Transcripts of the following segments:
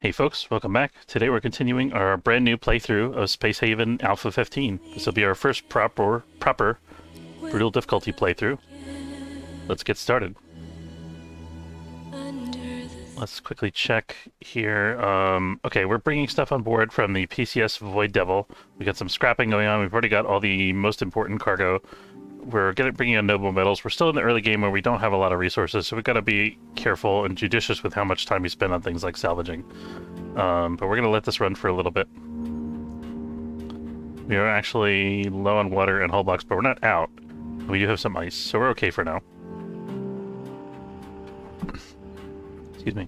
Hey folks, welcome back. Today we're continuing our brand new playthrough of Space Haven Alpha 15. This will be our first proper brutal difficulty playthrough. Let's get started. Let's quickly check here. Okay, we're bringing stuff on board from the PCS Void Devil. We got some scrapping going on. We've already got all the most important cargo. We're bringing in noble metals. We're still in the early game where we don't have a lot of resources, so we've got to be careful and judicious with how much time we spend on things like salvaging. But we're going to let this run for a little bit. We are actually low on water and hull blocks, but we're not out. We do have some ice, so we're okay for now. Excuse me.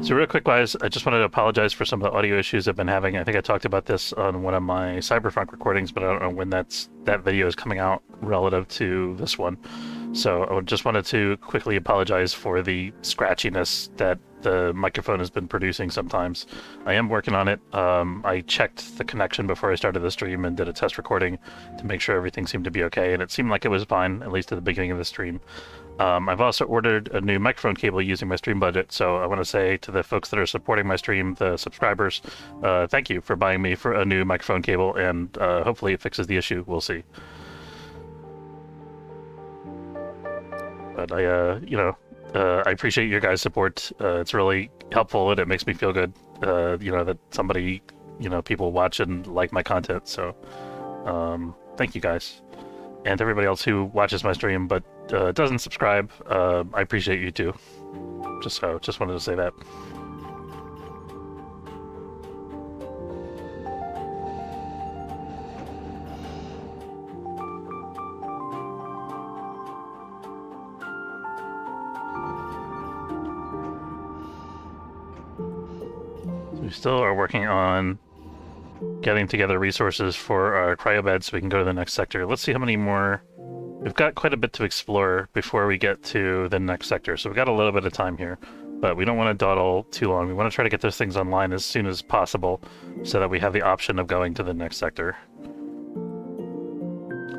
So real quick, guys, I just wanted to apologize for some of the audio issues I've been having. I think I talked about this on one of my Cyberpunk recordings, but I don't know when that video is coming out relative to this one. So I just wanted to quickly apologize for the scratchiness that the microphone has been producing sometimes. I am working on it. I checked the connection before I started the stream and did a test recording to make sure everything seemed to be okay, and it seemed like it was fine, at least at the beginning of the stream. I've also ordered a new microphone cable using my stream budget, so I want to say to the folks that are supporting my stream, the subscribers, thank you for buying me for a new microphone cable, and hopefully it fixes the issue. We'll see. But I appreciate your guys' support. It's really helpful, and it makes me feel good, that somebody, people watch and like my content. So thank you guys. And everybody else who watches my stream but doesn't subscribe, I appreciate you too. Just wanted to say that. We still are working on getting together resources for our cryobed so we can go to the next sector. Let's see how many more. We've got quite a bit to explore before we get to the next sector, so we've got a little bit of time here, but we don't want to dawdle too long. We want to try to get those things online as soon as possible so that we have the option of going to the next sector.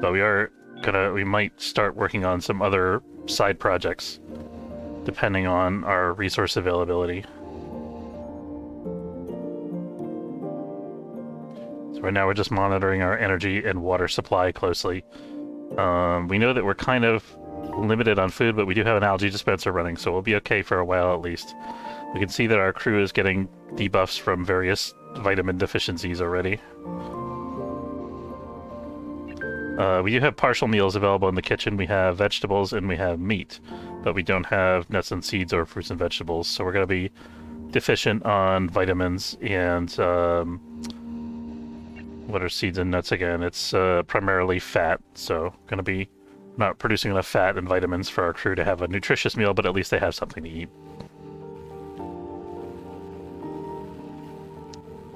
But we might start working on some other side projects depending on our resource availability. Right now we're just monitoring our energy and water supply closely. We know that we're kind of limited on food, but we do have an algae dispenser running, so we'll be okay for a while at least. We can see that our crew is getting debuffs from various vitamin deficiencies already. We do have partial meals available in the kitchen. We have vegetables and we have meat, but we don't have nuts and seeds or fruits and vegetables, so we're going to be deficient on vitamins and what are seeds and nuts again? It's primarily fat, so going to be not producing enough fat and vitamins for our crew to have a nutritious meal, but at least they have something to eat.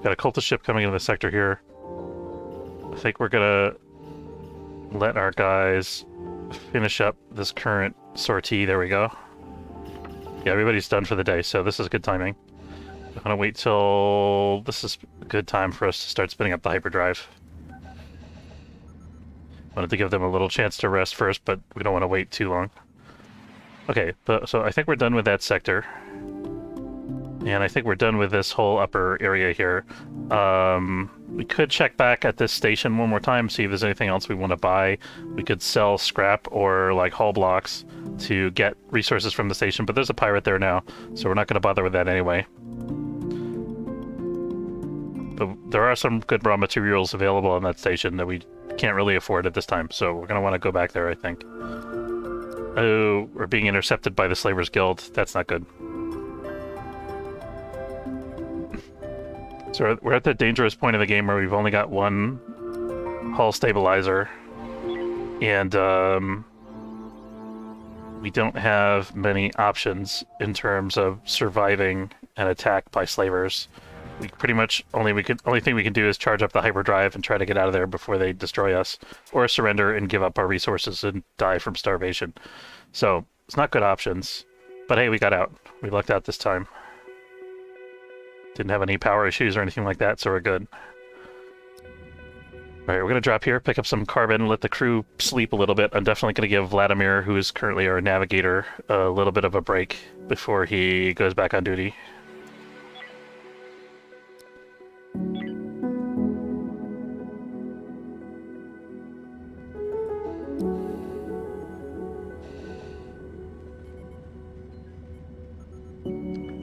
Got a cultist ship coming into the sector here. I think we're going to let our guys finish up this current sortie. There we go. Yeah, everybody's done for the day, so this is good timing. I'm gonna wait till this is a good time for us to start spinning up the hyperdrive. Wanted to give them a little chance to rest first, but we don't want to wait too long. Okay, so I think we're done with that sector. And I think we're done with this whole upper area here. We could check back at this station one more time, see if there's anything else we want to buy. We could sell scrap or like hull blocks to get resources from the station, but there's a pirate there now, so we're not going to bother with that anyway. But there are some good raw materials available on that station that we can't really afford at this time, so we're going to want to go back there, I think. Oh, we're being intercepted by the Slavers Guild. That's not good. So we're at the dangerous point of the game where we've only got one hull stabilizer, and we don't have many options in terms of surviving an attack by Slavers. We pretty much only thing we can do is charge up the hyperdrive and try to get out of there before they destroy us, or surrender and give up our resources and die from starvation. So it's not good options, but hey, we got out. We lucked out this time. Didn't have any power issues or anything like that, so we're good. All right, we're gonna drop here, pick up some carbon, let the crew sleep a little bit. I'm definitely gonna give Vladimir, who is currently our navigator, a little bit of a break before he goes back on duty.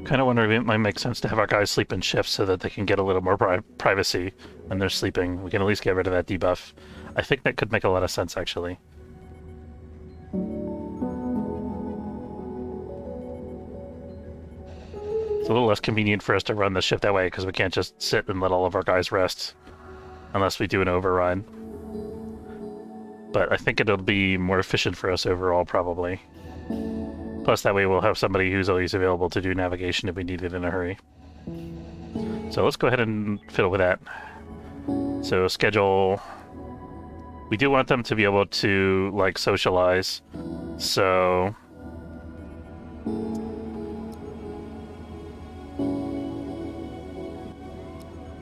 Kind of wondering if it might make sense to have our guys sleep in shifts so that they can get a little more privacy when they're sleeping. We can at least get rid of that debuff. I think that could make a lot of sense, actually. It's a little less convenient for us to run the shift that way because we can't just sit and let all of our guys rest unless we do an override. But I think it'll be more efficient for us overall, probably. Plus, that way we'll have somebody who's always available to do navigation if we need it in a hurry. So let's go ahead and fiddle with that. So schedule... We do want them to be able to, like, socialize. So...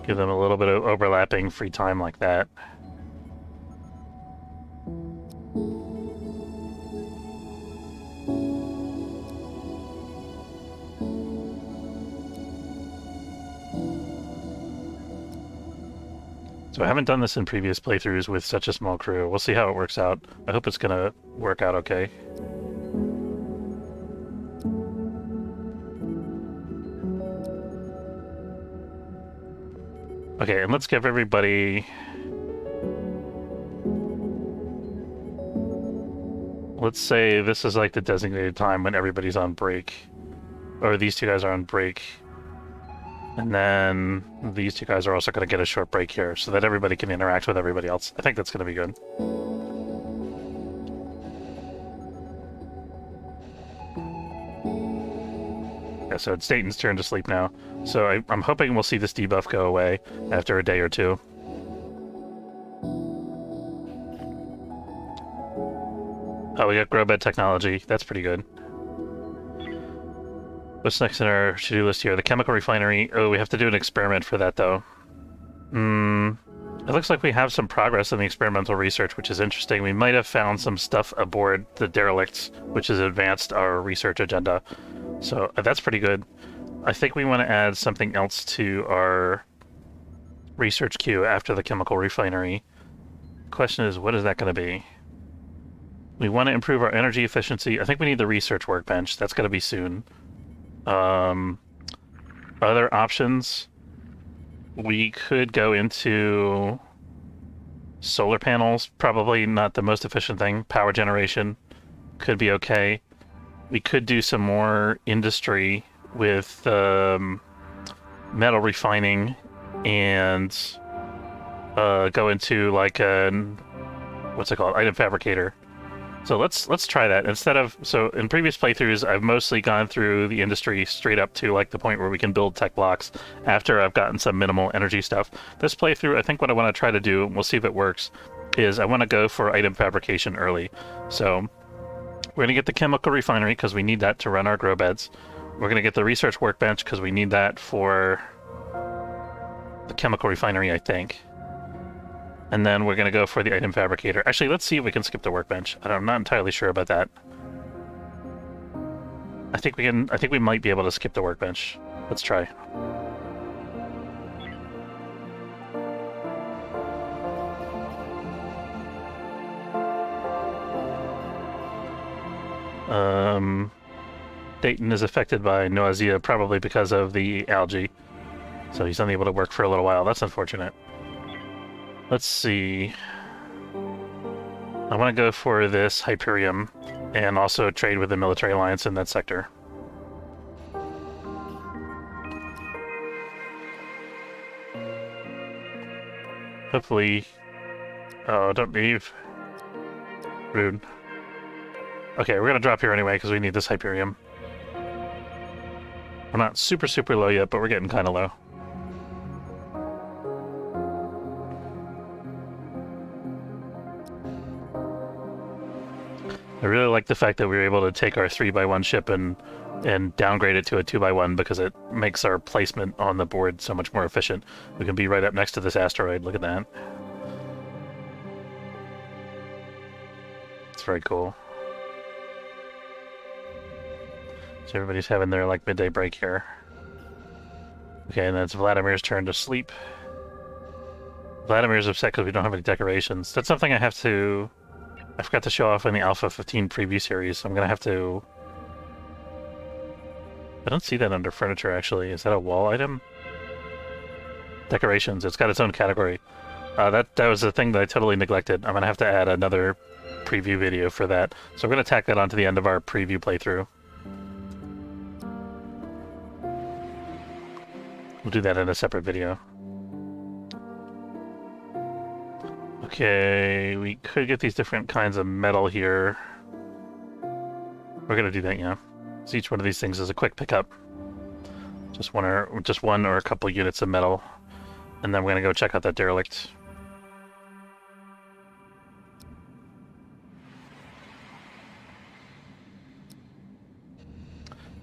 give them a little bit of overlapping free time like that. So I haven't done this in previous playthroughs with such a small crew. We'll see how it works out. I hope it's gonna work out okay. Okay, and let's give everybody... Let's say this is like the designated time when everybody's on break. Or these two guys are on break. And then these two guys are also going to get a short break here so that everybody can interact with everybody else. I think that's going to be good. Yeah, so it's Dayton's turn to sleep now. So I'm hoping we'll see this debuff go away after a day or two. Oh, we got grow bed technology. That's pretty good. What's next in our to-do list here? The chemical refinery. Oh, we have to do an experiment for that, though. It looks like we have some progress in the experimental research, which is interesting. We might have found some stuff aboard the derelicts, which has advanced our research agenda. So that's pretty good. I think we want to add something else to our research queue after the chemical refinery. Question is, what is that going to be? We want to improve our energy efficiency. I think we need the research workbench. That's going to be soon. Other options, we could go into solar panels. Probably not the most efficient thing. Power generation could be okay. We could do some more industry with metal refining and go into like an what's it called, item fabricator. So let's try that instead of, so in previous playthroughs I've mostly gone through the industry straight up to like the point where we can build tech blocks after I've gotten some minimal energy stuff. This playthrough, I think what I want to try to do, and we'll see if it works, is I want to go for item fabrication early. So we're going to get the chemical refinery because we need that to run our grow beds. We're going to get the research workbench because we need that for the chemical refinery, I think. And then we're going to go for the item fabricator. Actually, let's see if we can skip the workbench. I'm not entirely sure about that. I think we can. I think we might be able to skip the workbench. Let's try. Dayton is affected by nausea, probably because of the algae. So he's unable to work for a little while. That's unfortunate. Let's see. I want to go for this Hyperium and also trade with the military alliance in that sector. Hopefully... Oh, don't leave. Rude. Okay, we're going to drop here anyway because we need this Hyperium. We're not super low yet, but we're getting kind of low. I really like the fact that we were able to take our 3x1 ship and downgrade it to a 2x1 because it makes our placement on the board so much more efficient. We can be right up next to this asteroid. Look at that. It's very cool. So everybody's having their like midday break here. Okay, and then it's Vladimir's turn to sleep. Vladimir's upset because we don't have any decorations. That's something I have to... I forgot to show off in the Alpha 15 preview series, so I'm going to have to I don't see that under furniture, actually. Is that a wall item? Decorations. It's got its own category. That was the thing that I totally neglected. I'm going to have to add another preview video for that. So we're going to tack that on to the end of our preview playthrough. We'll do that in a separate video. Okay, we could get these different kinds of metal here. We're going to do that, yeah. So each one of these things is a quick pickup. Just one or a couple units of metal. And then we're going to go check out that derelict.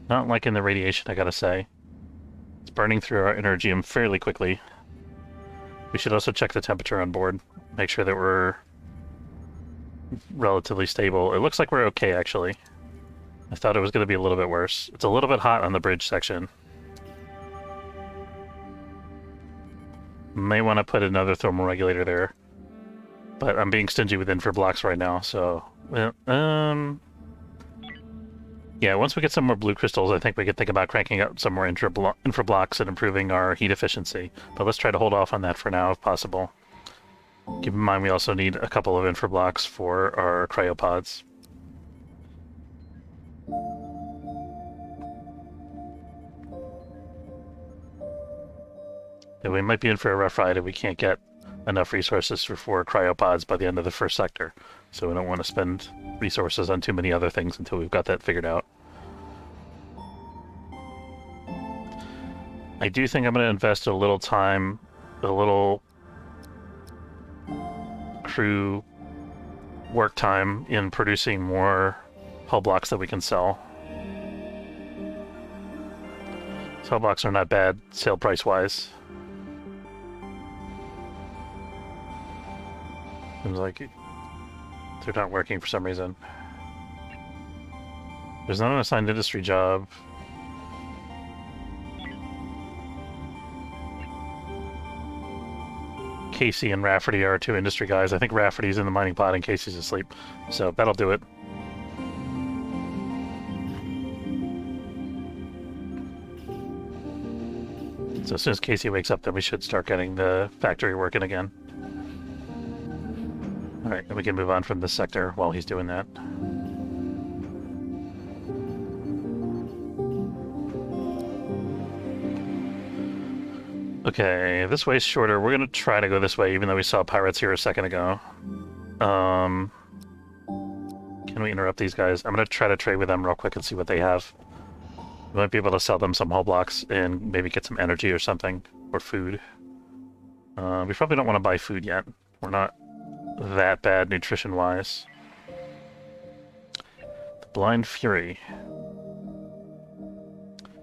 Not liking the radiation, I gotta say. It's burning through our energy fairly quickly. We should also check the temperature on board. Make sure that we're relatively stable. It looks like we're okay, actually. I thought it was going to be a little bit worse. It's a little bit hot on the bridge section. May want to put another thermal regulator there. But I'm being stingy with infra blocks right now, so... yeah, once we get some more blue crystals, I think we could think about cranking up some more infra blocks and improving our heat efficiency. But let's try to hold off on that for now, if possible. Keep in mind we also need a couple of infra blocks for our cryopods. Yeah, we might be in for a rough ride if we can't get enough resources for 4 cryopods by the end of the first sector. So we don't want to spend resources on too many other things until we've got that figured out. I do think I'm going to invest a little time, a little crew work time in producing more hull blocks that we can sell. Hull blocks are not bad, sale price-wise. Seems like they're not working for some reason. There's not an assigned industry job. Casey and Rafferty are 2 industry guys. I think Rafferty's in the mining pod and Casey's asleep. So that'll do it. So as soon as Casey wakes up, then we should start getting the factory working again. Alright, and we can move on from this sector while he's doing that. Okay, this way's shorter. We're gonna try to go this way, even though we saw pirates here a second ago. Can we interrupt these guys? I'm gonna try to trade with them real quick and see what they have. We might be able to sell them some hull blocks and maybe get some energy or something, or food. We probably don't want to buy food yet. We're not that bad nutrition-wise. The Blind Fury.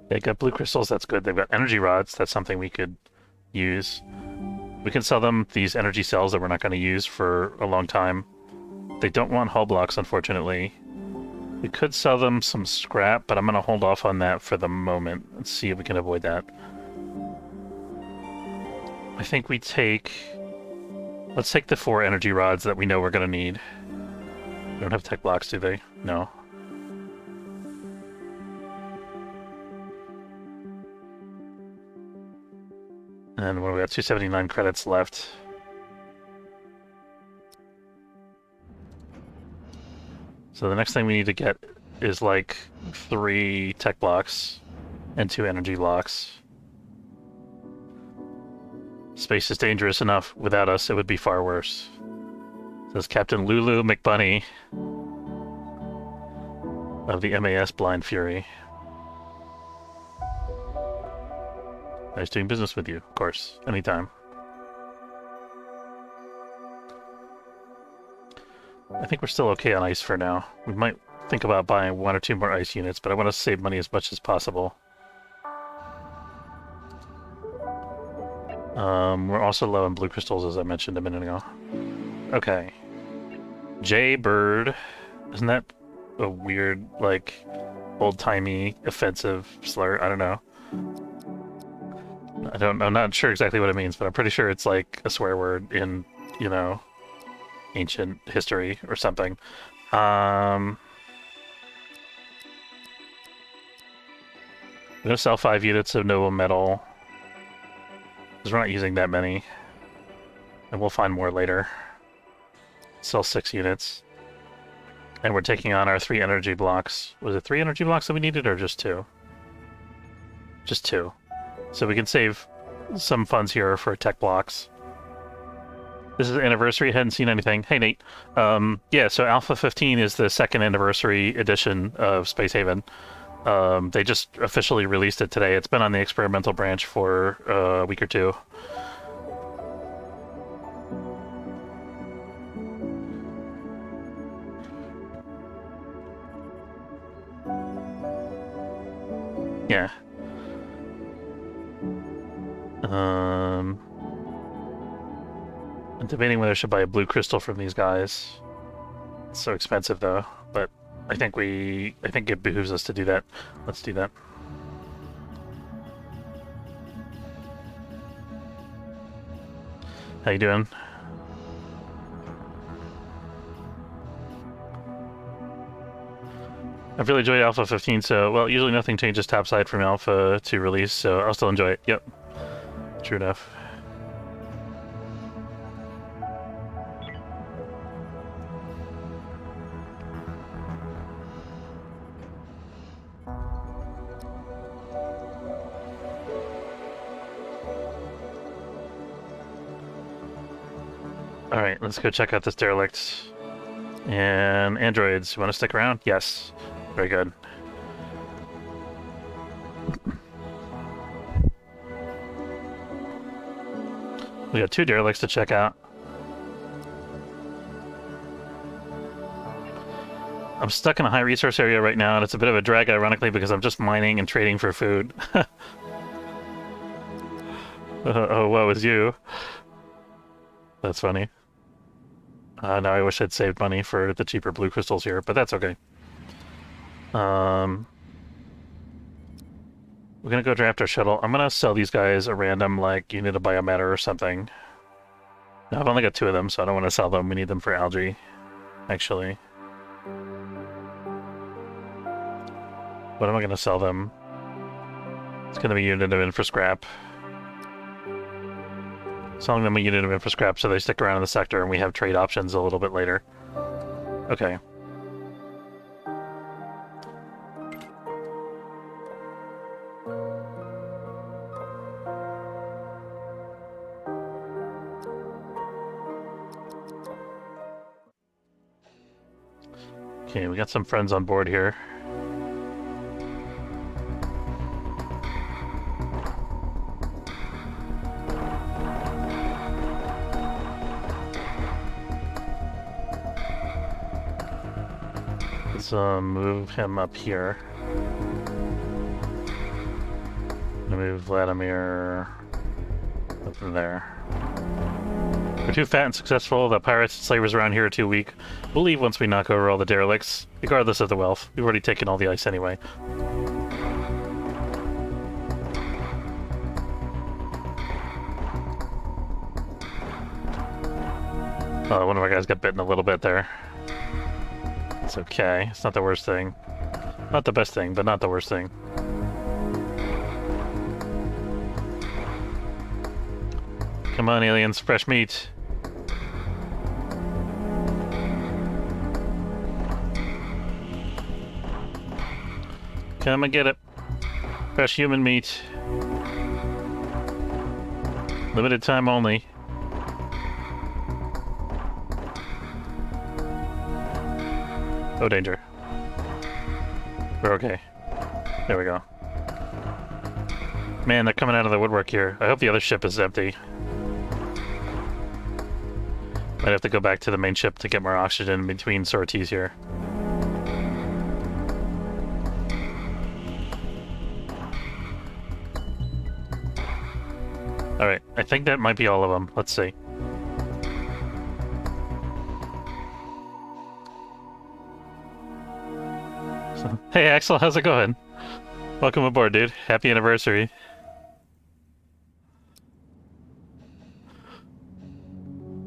They got blue crystals, that's good. They've got energy rods, that's something we could use. We can sell them these energy cells that we're not going to use for a long time. They don't want hull blocks, unfortunately. We could sell them some scrap, but I'm going to hold off on that for the moment and see if we can avoid that. I think we take... Let's take the 4 energy rods that we know we're going to need. They don't have tech blocks, do they? No. And we got 279 credits left. So the next thing we need to get is like 3 tech blocks and 2 energy blocks. Space is dangerous enough. Without us, it would be far worse. Says Captain Lulu McBunny of the MAS Blind Fury. Nice doing business with you, of course, anytime. I think we're still okay on ice for now. We might think about buying 1 or 2 more ice units, but I want to save money as much as possible. We're also low on blue crystals, as I mentioned a minute ago. Okay. Jaybird. Isn't that a weird, like, old-timey, offensive slur? I don't know. I'm not sure exactly what it means, but I'm pretty sure it's like a swear word in, you know, ancient history or something. gonna sell 5 units of Nova Metal, because we're not using that many. And we'll find more later. Sell 6 units. And we're taking on our 3 energy blocks. Was it 3 energy blocks that we needed, or just 2? Just 2. So we can save some funds here for tech blocks. This is anniversary. Hadn't seen anything. Hey, Nate. Yeah, so Alpha 15 is the second anniversary edition of Space Haven. They just officially released it today. It's been on the experimental branch for a week or 2. Yeah. I'm debating whether I should buy a blue crystal from these guys. It's so expensive though, but I think it behooves us to do that. Let's do that. How you doing? I've really enjoyed Alpha 15, so, well, usually nothing changes topside from Alpha to release, so I'll still enjoy it. Yep. True enough. Alright, let's go check out this derelict. And androids, you want to stick around? Yes. Very good. We got 2 derelicts to check out. I'm stuck in a high resource area right now, and it's a bit of a drag, ironically, because I'm just mining and trading for food. Oh, what was you? That's funny. Now I wish I'd saved money for the cheaper blue crystals here, but that's okay. We're gonna go draft our shuttle. I'm gonna sell these guys a random, like, unit of biomatter or something. Now, I've only got 2 of them, so I don't want to sell them. We need them for algae, actually. What am I gonna sell them? It's gonna be a unit of infrascrap. Selling them a unit of infrascrap so they stick around in the sector and we have trade options a little bit later. Okay. Okay, we got some friends on board here. Let's move him up here. Move Vladimir up there. We're too fat and successful. The pirates and slavers around here are too weak. We'll leave once we knock over all the derelicts, regardless of the wealth. We've already taken all the ice anyway. One of our guys got bitten a little bit there. It's okay. It's not the worst thing. Not the best thing, but not the worst thing. Come on, aliens. Fresh meat. Come and get it. Fresh human meat. Limited time only. Oh, danger. We're okay. There we go. Man, they're coming out of the woodwork here. I hope the other ship is empty. Might have to go back to the main ship to get more oxygen between sorties here. Alright, I think that might be all of them. Let's see. So, hey Axel, how's it going? Welcome aboard, dude. Happy anniversary.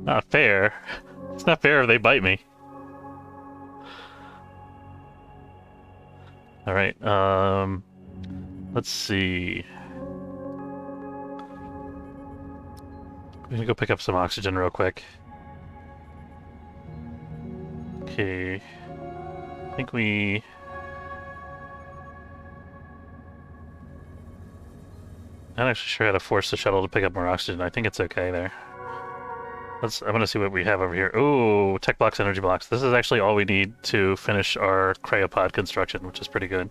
Not fair. It's not fair if they bite me. Alright, Let's see. I'm gonna go pick up some oxygen real quick. Okay. I think we... I'm not actually sure how to force the shuttle to pick up more oxygen. I think it's okay there. I'm gonna see what we have over here. Ooh, tech blocks, energy blocks. This is actually all we need to finish our cryopod construction, which is pretty good.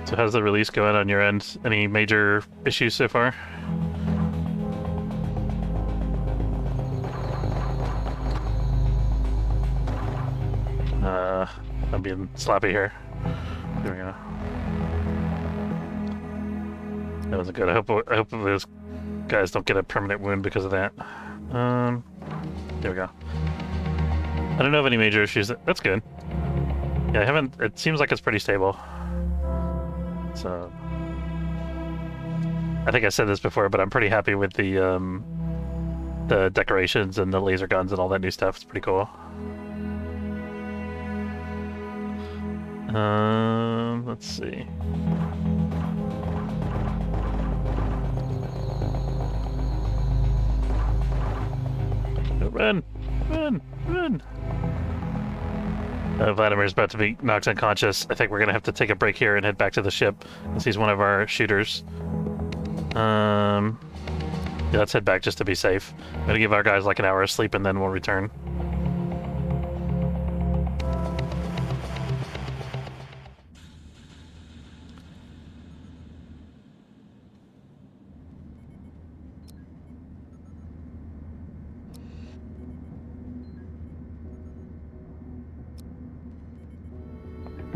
So how's the release going on your end? Any major issues so far? I'm being sloppy here. There we go. That wasn't good. I hope those guys don't get a permanent wound because of that. There we go. I don't know of any major issues. That's good. Yeah, I haven't... It seems like it's pretty stable. So... I think I said this before, but I'm pretty happy with the decorations and the laser guns and all that new stuff. It's pretty cool. Let's see. Run! Run! Run! Vladimir's about to be knocked unconscious. I think we're gonna have to take a break here and head back to the ship, since he's one of our shooters. Yeah, let's head back just to be safe. I'm gonna give our guys like an hour of sleep and then we'll return.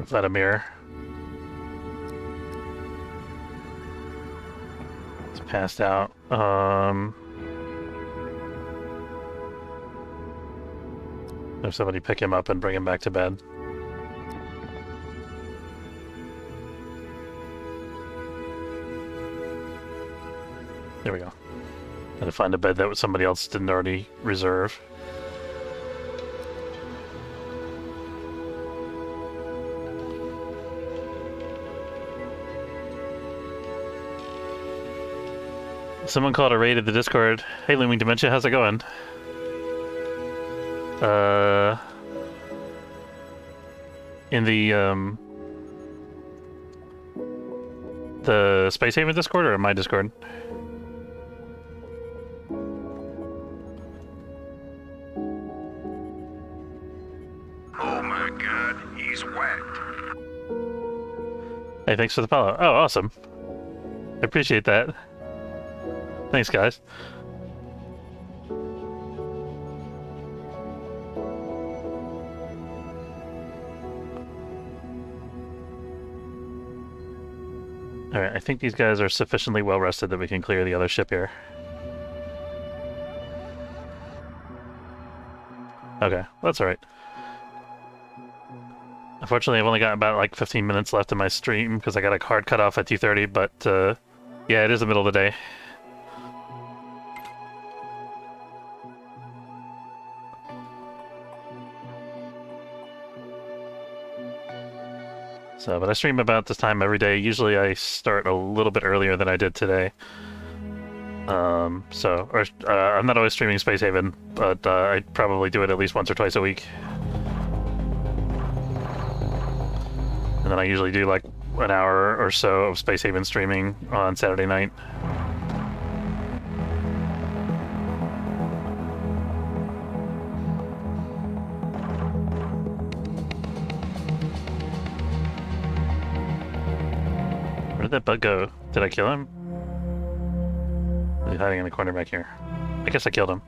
Vladimir. It's passed out. Have somebody pick him up and bring him back to bed. There we go. Gotta find a bed that somebody else didn't already reserve. Someone called a raid at the Discord. Hey, Looming Dementia, how's it going? In the Space Haven Discord or my Discord? Oh my god, he's wet. Hey, thanks for the follow. Oh, awesome. I appreciate that. Thanks, guys. Alright, I think these guys are sufficiently well rested that we can clear the other ship here. Okay, well, that's alright. Unfortunately, I've only got about like 15 minutes left in my stream because I got a hard cutoff at 2:30, but yeah, it is the middle of the day. So, but I stream about this time every day. Usually I start a little bit earlier than I did today. I'm not always streaming Space Haven, but I probably do it at least once or twice a week. And then I usually do like an hour or so of Space Haven streaming on Saturday night. Where did that bug go? Did I kill him? Is he hiding in the corner back here? I guess I killed him.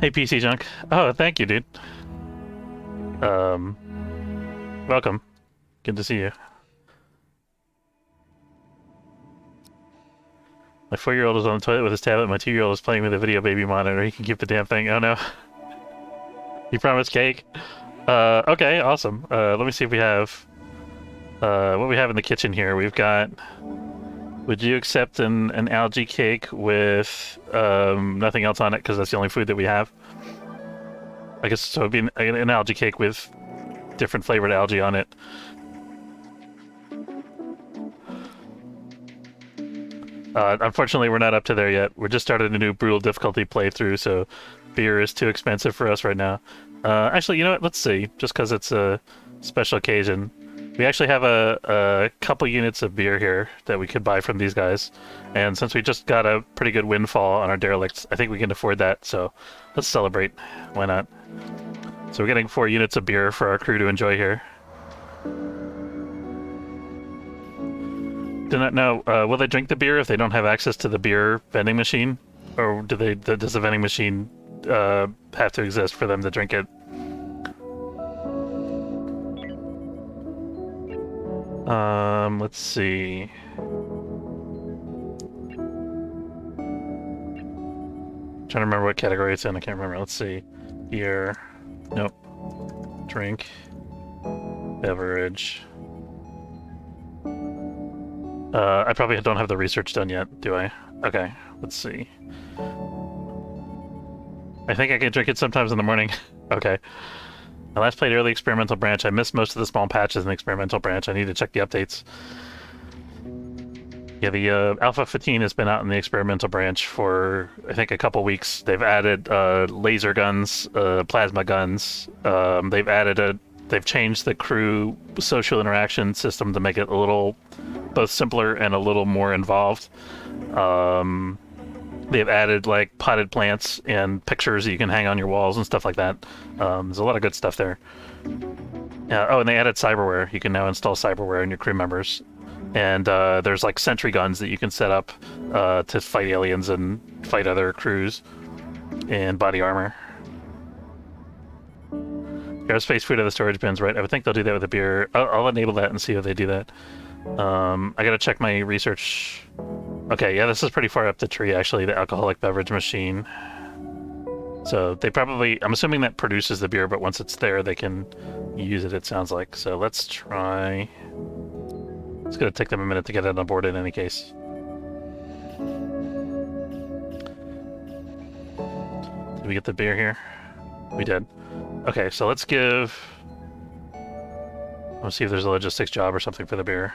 Hey, PC Junk. Oh, thank you, dude. Welcome. Good to see you. My 4-year-old is on the toilet with his tablet. My 2-year-old is playing with a video baby monitor. He can keep the damn thing. Oh no. You promised cake? Okay, awesome. Let me see if we have What we have in the kitchen here, we've got. Would you accept an algae cake with nothing else on it because that's the only food that we have? I guess so. It'd be an algae cake with different flavored algae on it. Unfortunately, we're not up to there yet. We're just starting a new brutal difficulty playthrough, so beer is too expensive for us right now. Actually, you know what? Let's see. Just because it's a special occasion, we actually have a couple units of beer here that we could buy from these guys. And since we just got a pretty good windfall on our derelicts, I think we can afford that. So let's celebrate. Why not? So we're getting 4 units of beer for our crew to enjoy here. Do not know. Will they drink the beer if they don't have access to the beer vending machine, or do they? Does the vending machine have to exist for them to drink it? Let's see. Trying to remember what category it's in. I can't remember. Let's see. Beer. Nope. Drink. Beverage. I probably don't have the research done yet, do I? Okay, let's see. I think I can drink it sometimes in the morning. Okay. I last played early experimental branch. I missed most of the small patches in the experimental branch. I need to check the updates. Yeah, the Alpha 15 has been out in the experimental branch for, I think, a couple weeks. They've added laser guns, plasma guns. They've changed the crew social interaction system to make it a little both simpler and a little more involved. They've added like potted plants and pictures that you can hang on your walls and stuff like that. There's a lot of good stuff there. Oh, and they added cyberware. You can now install cyberware in your crew members. And there's like sentry guns that you can set up to fight aliens and fight other crews, and body armor. Aerospace food out of the storage bins, right? I would think they'll do that with the beer. I'll enable that and see how they do that. I gotta check my research. Okay, yeah, this is pretty far up the tree, actually, the alcoholic beverage machine. So they probably, I'm assuming that produces the beer, but once it's there, they can use it, it sounds like. So let's try. It's gonna take them a minute to get it on board in any case. Did we get the beer here? We did. Okay, so let's give... Let's see if there's a logistics job or something for the beer.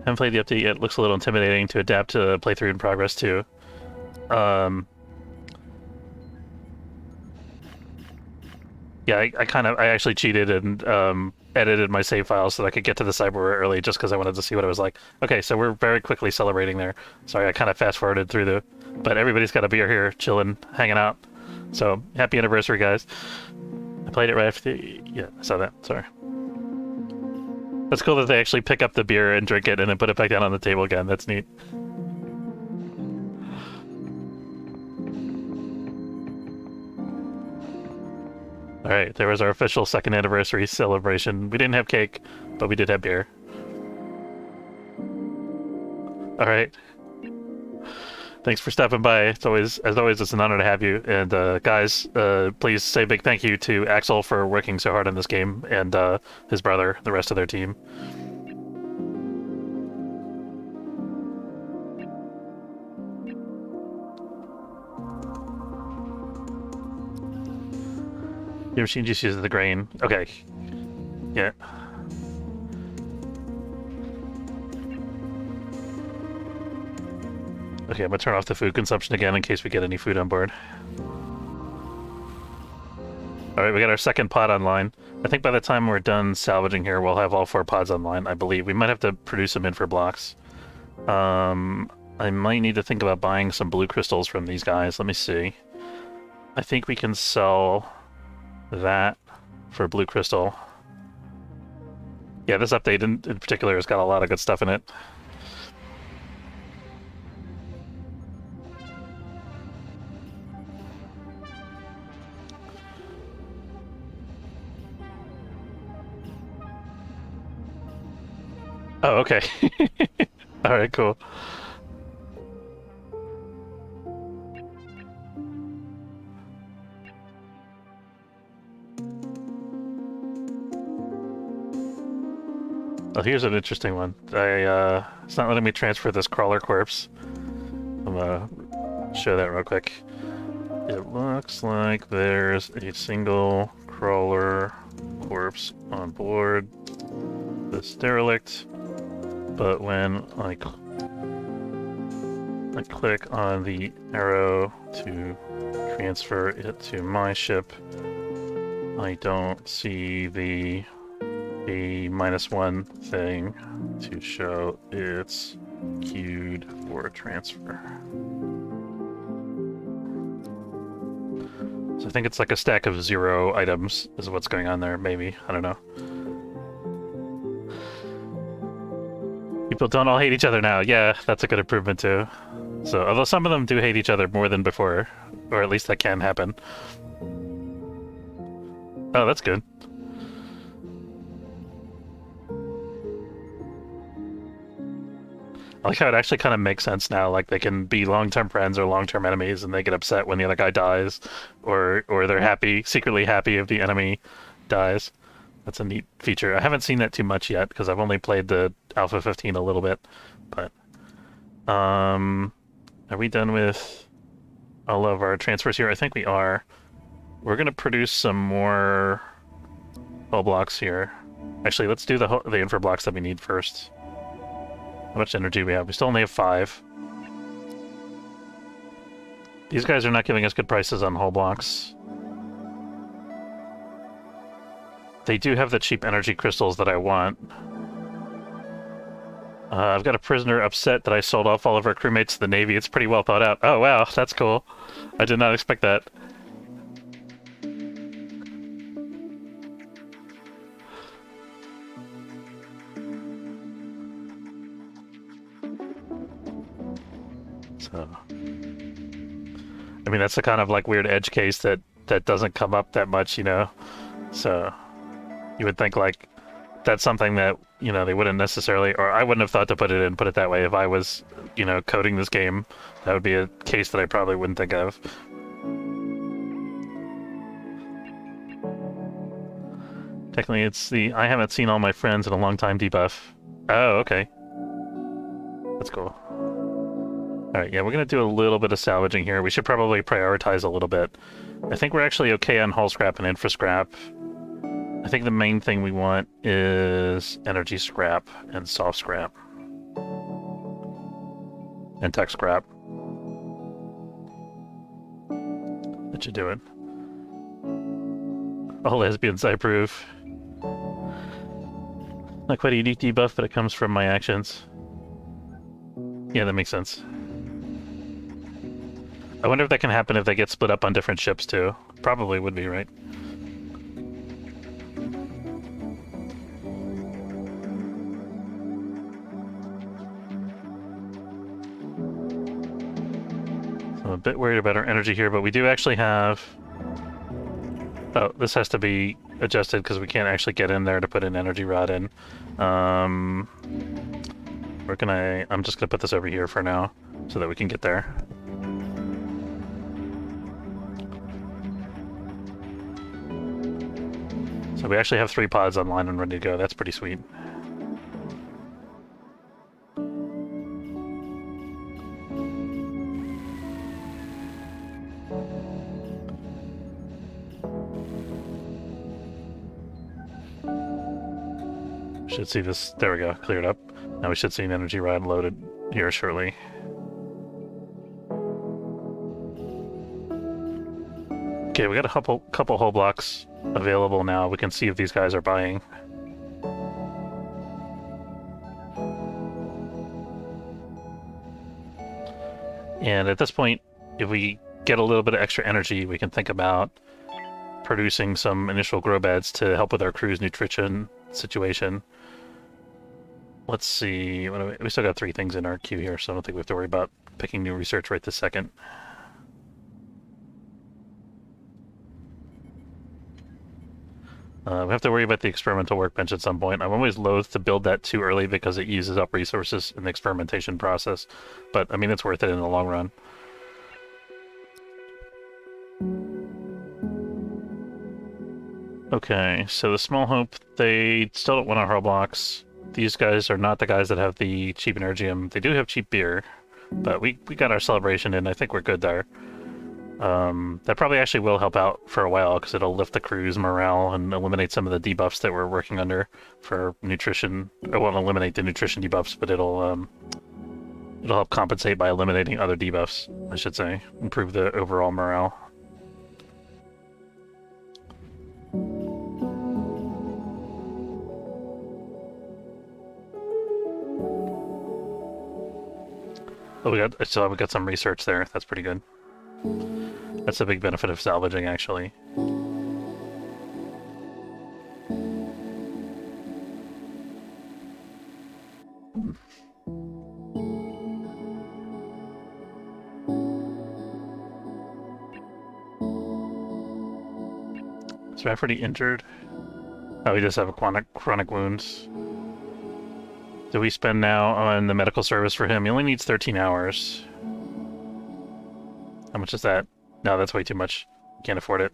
Haven't played the update yet. Looks a little intimidating to adapt to playthrough in progress too. Yeah, I actually cheated and edited my save files so that I could get to the cyberware early just because I wanted to see what it was like. Okay, so we're very quickly celebrating there. Sorry, I kind of fast forwarded through the... But everybody's got a beer here, chilling, hanging out. So, happy anniversary, guys. I played it right after the... Yeah, I saw that. Sorry. That's cool that they actually pick up the beer and drink it and then put it back down on the table again. That's neat. Alright, there was our official 2nd anniversary celebration. We didn't have cake, but we did have beer. Alright. Thanks for stopping by. It's always, as always, it's an honor to have you. And guys, please say a big thank you to Axel for working so hard on this game, and his brother, the rest of their team. Your machine just uses the grain. Okay. Yeah. Okay, I'm gonna turn off the food consumption again in case we get any food on board. Alright, we got our 2nd pod online. I think by the time we're done salvaging here, we'll have all 4 pods online, I believe. We might have to produce them in for blocks. I might need to think about buying some blue crystals from these guys. Let me see. I think we can sell that for blue crystal. Yeah, this update in particular has got a lot of good stuff in it. Oh, okay. Alright, cool. Oh, here's an interesting one. It's not letting me transfer this crawler corpse. I'm gonna show that real quick. It looks like there's a single crawler corpse on board this derelict, but when I click on the arrow to transfer it to my ship, I don't see the A-1 thing to show it's queued for transfer. So I think it's like a stack of 0 items is what's going on there, maybe. I don't know. People don't all hate each other now. Yeah, that's a good improvement too. So, although some of them do hate each other more than before, or at least that can happen. Oh, that's good. I like how it actually kind of makes sense now. Like they can be long-term friends or long-term enemies, and they get upset when the other guy dies, or they're happy, secretly happy if the enemy dies. That's a neat feature. I haven't seen that too much yet because I've only played the Alpha 15 a little bit. But are we done with all of our transfers here? I think we are. We're gonna produce some more hull blocks here. Actually, let's do the infra blocks that we need first. How much energy do we have? We still only have 5. These guys are not giving us good prices on hull blocks. They do have the cheap energy crystals that I want. I've got a prisoner upset that I sold off all of our crewmates to the Navy. It's pretty well thought out. Oh, wow, that's cool. I did not expect that. So, I mean, that's the kind of like weird edge case that doesn't come up that much, you know? So, you would think like that's something that, you know, they wouldn't necessarily, or I wouldn't have thought to put it that way if I was, you know, coding this game. That would be a case that I probably wouldn't think of. Technically, it's the I haven't seen all my friends in a long time debuff. Oh, okay. That's cool. Alright, yeah, we're going to do a little bit of salvaging here. We should probably prioritize a little bit. I think we're actually okay on hull scrap and infra scrap. I think the main thing we want is energy scrap and soft scrap. And tech scrap. That should do it. All lesbians, I approve. Not quite a unique debuff, but it comes from my actions. Yeah, that makes sense. I wonder if that can happen if they get split up on different ships too. Probably would be, right? So I'm a bit worried about our energy here, but we do actually have... Oh, this has to be adjusted because we can't actually get in there to put an energy rod in. I'm just gonna put this over here for now so that we can get there. So we actually have 3 pods online and ready to go. That's pretty sweet. Should see this. There we go. Cleared up. Now we should see an energy rod loaded here shortly. Okay, we got a couple hull blocks available now. We can see if these guys are buying. And at this point, if we get a little bit of extra energy, we can think about producing some initial grow beds to help with our crew's nutrition situation. Let's see. We still got 3 things in our queue here, so I don't think we have to worry about picking new research right this second. We have to worry about the experimental workbench at some point. I'm always loath to build that too early because it uses up resources in the experimentation process. But, I mean, it's worth it in the long run. Okay, so the Small Hope, they still don't want our hull blocks. these guys are not the guys that have the cheap Energium. They do have cheap beer, but we got our celebration in. I think we're good there. That probably actually will help out for a while because it'll lift the crew's morale and eliminate some of the debuffs that we're working under for nutrition. It won't eliminate the nutrition debuffs, but it'll help compensate by eliminating other debuffs, I should say. Improve the overall morale. Oh, we got some research there. That's pretty good. That's a big benefit of salvaging, actually. Is Rafferty injured? Oh, he does have a chronic wounds. Do we spend now on the medical service for him? He only needs 13 hours. How much is that? No, that's way too much. Can't afford it.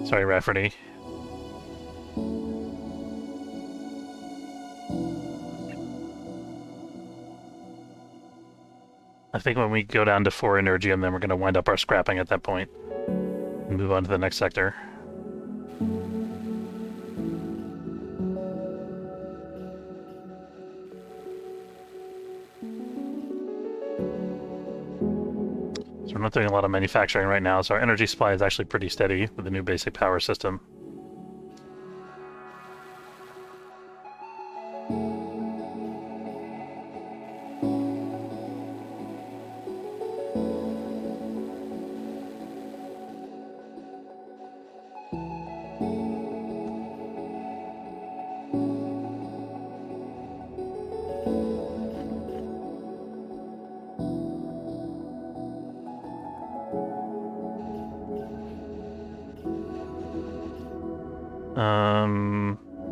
Sorry, Rafferty. I think when we go down to 4 Energium, then we're going to wind up our scrapping at that point. And move on to the next sector. So we're not doing a lot of manufacturing right now, so our energy supply is actually pretty steady with the new basic power system.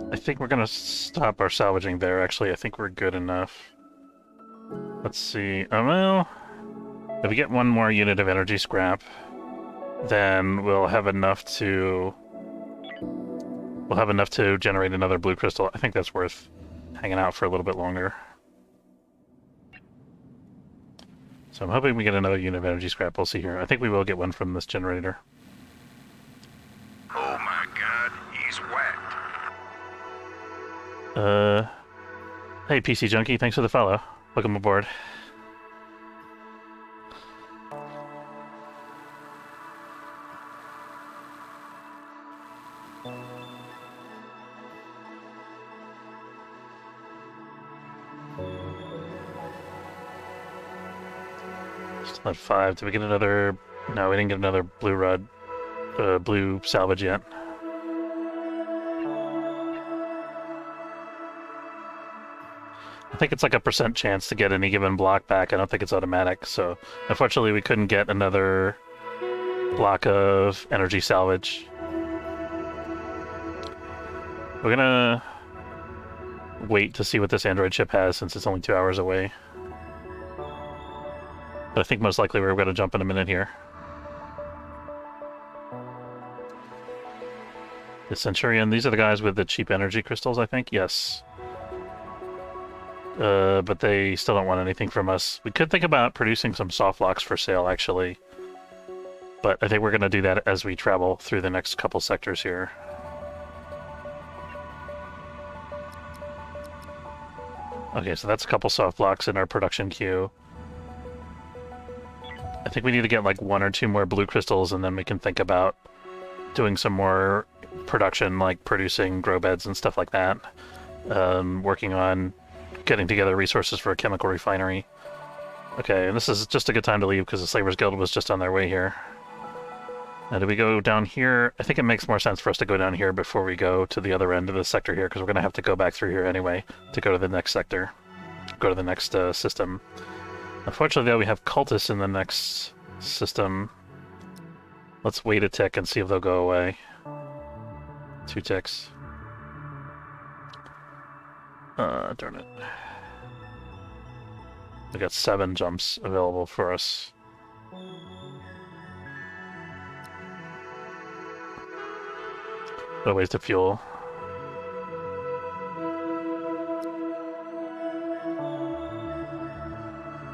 I think we're gonna stop our salvaging there, actually. I think we're good enough. Let's see. Oh, well, if we get one more unit of energy scrap, then we'll have enough to generate another blue crystal. I think that's worth hanging out for a little bit longer. So I'm hoping we get another unit of energy scrap. We'll see here. I think we will get one from this generator. Oh my god, he's wet. Hey PC Junkie, thanks for the follow. Welcome aboard. Still at 5. Did we get another? No, we didn't get another blue salvage yet. I think it's like a % chance to get any given block back. I don't think it's automatic, so unfortunately we couldn't get another block of energy salvage. We're gonna wait to see what this Android ship has since it's only 2 hours away. But I think most likely we're gonna jump in a minute here. The Centurion, these are the guys with the cheap energy crystals, I think? Yes. But they still don't want anything from us. We could think about producing some soft locks for sale, actually. But I think we're going to do that as we travel through the next couple sectors here. Okay, so that's a couple soft locks in our production queue. I think we need to get like 1 or 2 more blue crystals, and then we can think about doing some more production, like producing grow beds and stuff like that. Working on getting together resources for a chemical refinery. Okay, and this is just a good time to leave because the Slavers Guild was just on their way here. Now, do we go down here? I think it makes more sense for us to go down here before we go to the other end of the sector here, because we're going to have to go back through here anyway to go to the next sector. Go to the next system. Unfortunately, though, we have cultists in the next system. Let's wait a tick and see if they'll go away. 2 ticks. Darn it. We got 7 jumps available for us. No ways to fuel.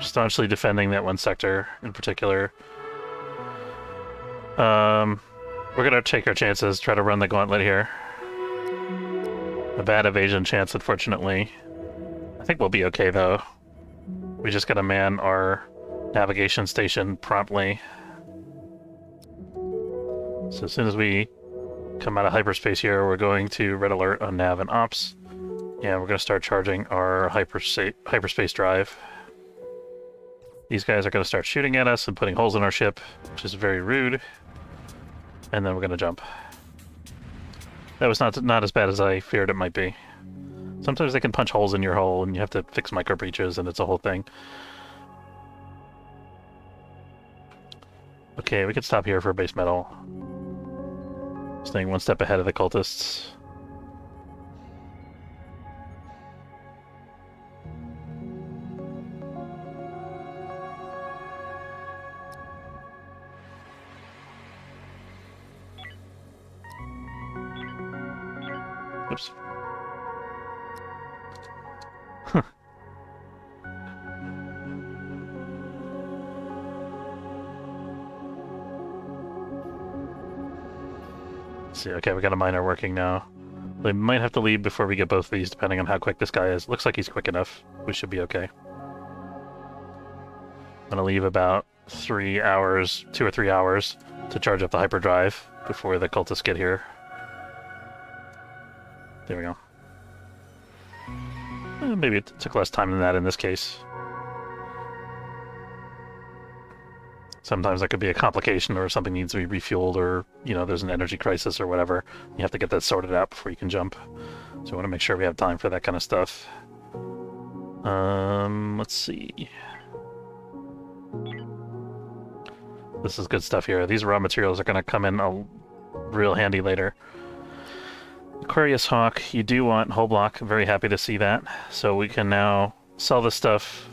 staunchly defending that one sector in particular. We're gonna take our chances, try to run the gauntlet here. A bad evasion chance, unfortunately. I think we'll be okay, though. We just gotta man our navigation station promptly. So as soon as we come out of hyperspace here, we're going to red alert on nav and ops. Yeah, we're gonna start charging our hyperspace drive. These guys are gonna start shooting at us and putting holes in our ship, which is very rude. And then we're gonna jump. That was not as bad as I feared it might be. Sometimes they can punch holes in your hull and you have to fix micro breaches and it's a whole thing. Okay, we can stop here for base metal. Staying one step ahead of the cultists. Oops. See, okay, we got a miner working now. They might have to leave before we get both of these, depending on how quick this guy is. Looks like he's quick enough. We should be okay. I'm gonna leave about 3 hours, 2 or 3 hours, to charge up the hyperdrive before the cultists get here. There we go. Maybe it took less time than that in this case. Sometimes that could be a complication or something needs to be refueled or, you know, there's an energy crisis or whatever. You have to get that sorted out before you can jump. So I want to make sure we have time for that kind of stuff. Let's see. This is good stuff here. These raw materials are going to come in real handy later. Aquarius Hawk, you do want hull block. I'm very happy to see that. So we can now sell this stuff.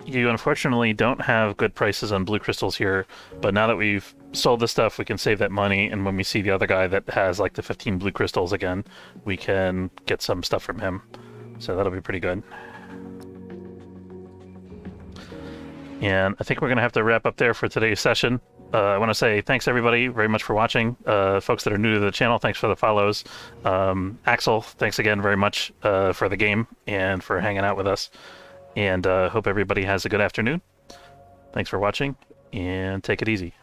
You unfortunately don't have good prices on blue crystals here, but now that we've sold this stuff, we can save that money, and when we see the other guy that has like the 15 blue crystals again, we can get some stuff from him. So that'll be pretty good. And I think we're going to have to wrap up there for today's session. I want to say thanks everybody very much for watching. Folks that are new to the channel, thanks for the follows. Axel, thanks again very much for the game and for hanging out with us. And hope everybody has a good afternoon. Thanks for watching, and take it easy.